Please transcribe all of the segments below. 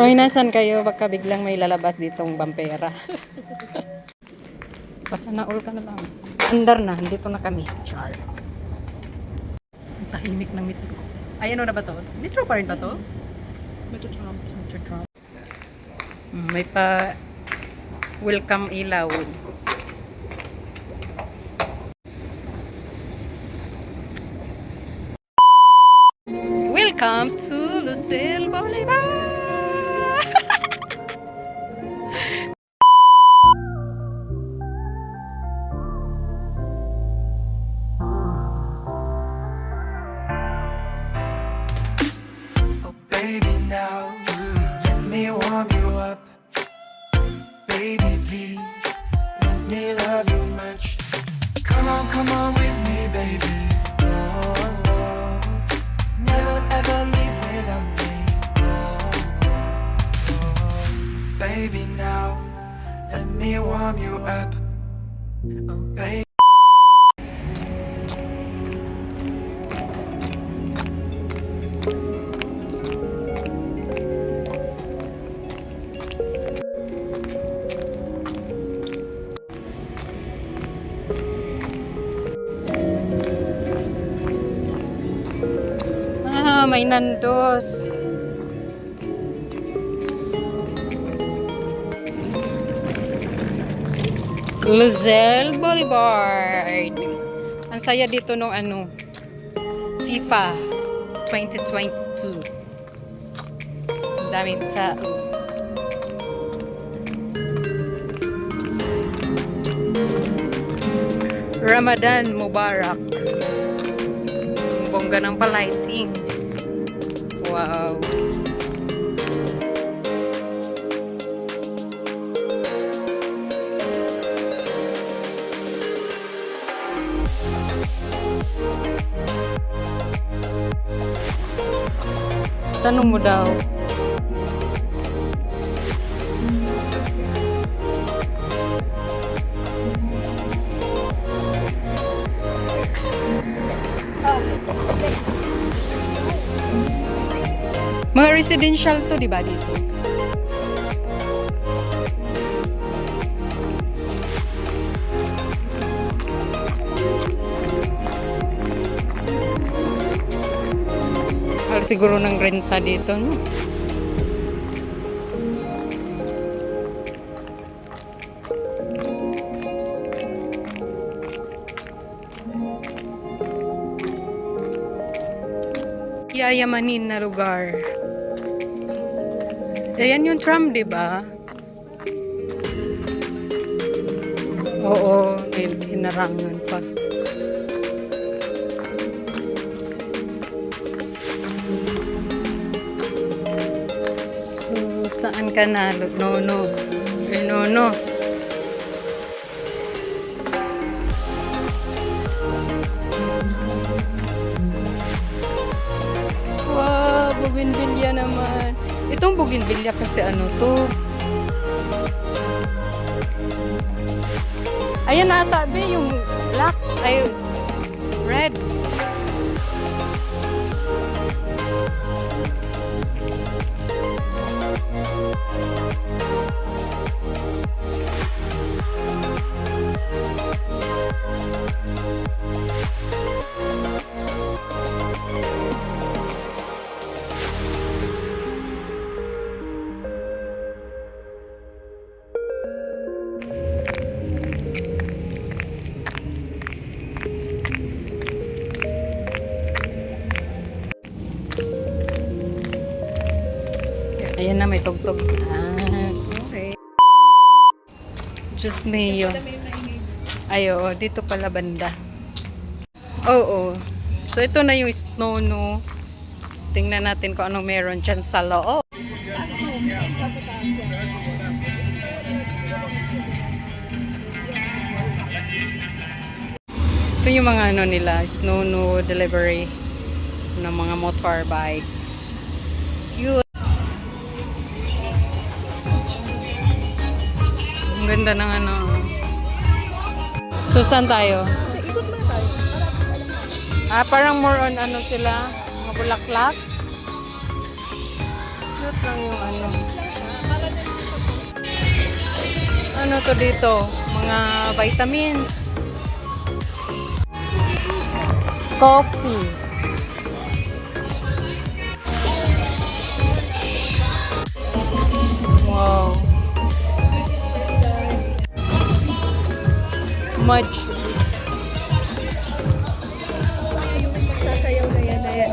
Hoy, nasan kayo? Baka biglang may lalabas ditong bampera. Pasana all ka na lang. Andar na, dito na kami. Char. Ang tahimik ng metro. Ay, ano na ba to? Metro pa rin ba to? Metro Trump. Metro Trump. May pa welcome ilaw. Welcome to Lucille Bolivar! Baby, now let me warm you up. Baby, please let me love you much. Come on with me, baby. Oh, oh. Never ever leave without me. Oh, oh. Baby, now let me warm you up. Oh, baby. May Nandos. Lucille Boulevard. Ang saya dito nung FIFA 2022. Daming tao. Ramadan Mubarak. Ang bongga ng palighting. Wow. Tanong mo daw. Mga residential to, di ba dito? Mahal siguro ng renta dito, no? Yayamanin na lugar. Ayan yung tram, di ba? Oo, hinarangan pa. So, saan ka na? No. No. Wow, bougainvillea naman. Itong bougainvillea kasi to? Ayan ata, be, yung black, ay, red. Ayan na, may tugtog. Okay. Just me. Ayo, dito pala banda. Oo. So, ito na yung snow, no? Tingnan natin kung anong meron dyan sa loob. Ito yung mga nila, snow delivery ng mga motorbike. Yun. Ang ganda ng So, saan tayo? Ikot lang tayo. Parang more on sila, mga bulaklak. Cute lang yung ano. Para na rin siya. Ano to dito? Mga vitamins. Coffee. Wow. Much. Yung magsasayaw na yan.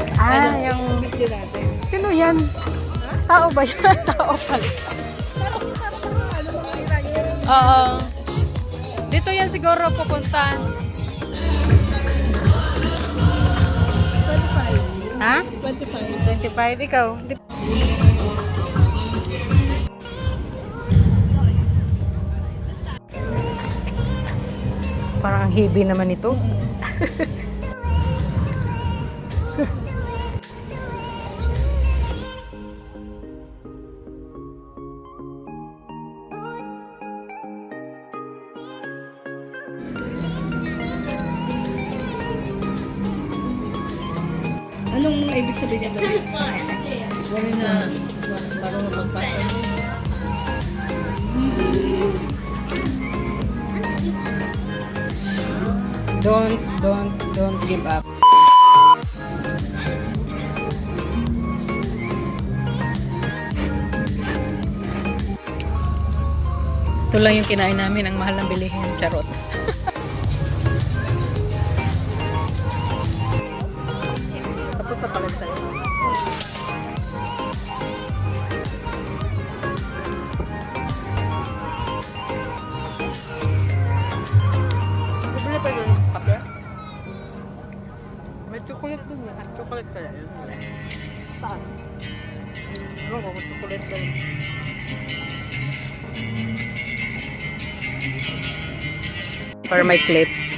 Yung... Video natin. Sino yan? Tao ba yan? Tao pala. Parang ano mga iranya. Oo. Dito yan siguro pupunta. 25. Ha? 25. 25, ikaw. Parang ang heavy naman ito. Anong mga ibig sabihin nito? Wala na. Parang magpasa. Don't give up. Ito lang yung kinain namin, ang mahal ng bilihin. Charot. Tapos na pala sa'yo. Bumili pa yung kape? May chocolate din yan. Chocolate kaya yun. Saan? Ano ko, chocolate lang. Para may clips.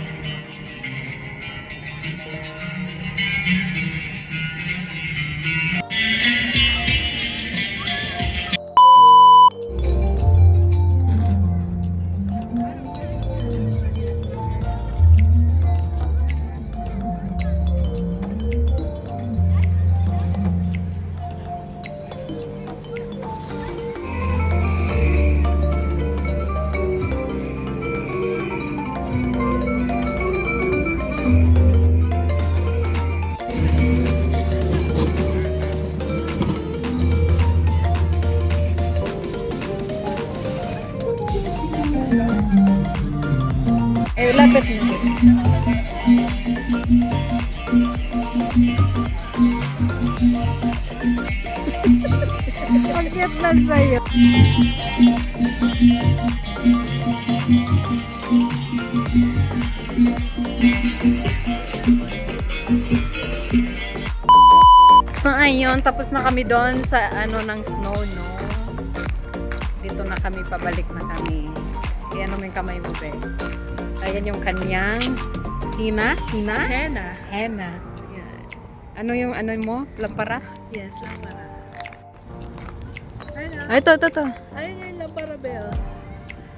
Eh, lapit mo. Pagkat na sa'yo. So, ayun. Tapos na kami doon sa ano ng snow, no? Dito na kami, pabalik na kami. Kaya ano mo yung kamay mo, be? Ayan yung kanyang hina? Hina? Henna. Henna. Yan. Ano yung ano mo? Lampara? Yes, lampara. Ayun Ay, ito. Ayun yung lampara, Bel.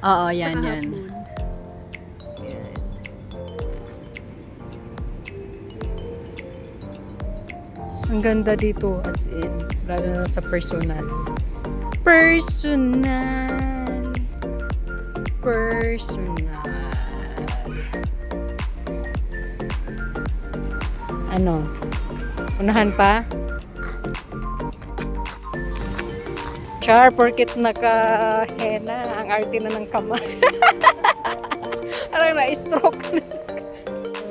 Oo, Sa yan. kahapon. Yan. Ang ganda dito, as in. Lalo na sa personal. Personal. Ano? Unahan pa? Char, porkit naka-henna, ang arte na ng kamay. Parang na-stroke na.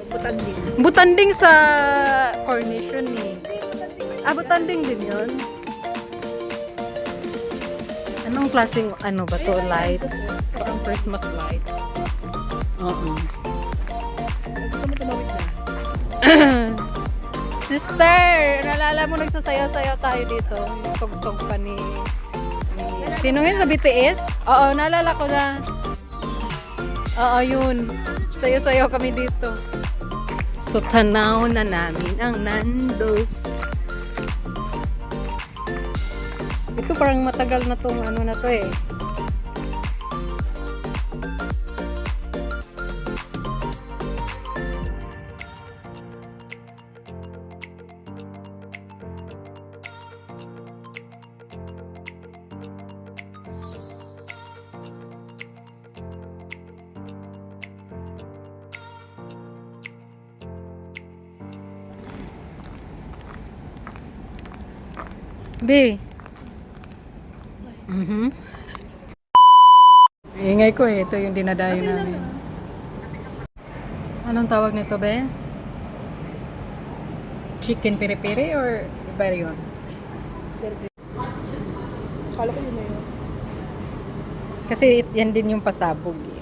Butanding. Butanding sa coronation eh. Butanding din yun. Anong klaseng ano ba to? Lights? Parang Christmas lights. Oo. Gusto mo tumawid na? Sister! Naalala mo nagsasayaw-sayaw tayo dito. Yung tugtog pa ni... Sino yun sa BTS? Oo, naalala ko na. Oo, yun. Sayaw-sayaw kami dito. So, tanaw na namin ang Nando's. Ito parang matagal na tong ano na to eh. B. Ingay ko eh. Ito yung dinadayo namin. Anong tawag nito, be? Chicken piri-piri or iba yun? Akala ko yun na yun. Kasi yan din yung pasabog eh.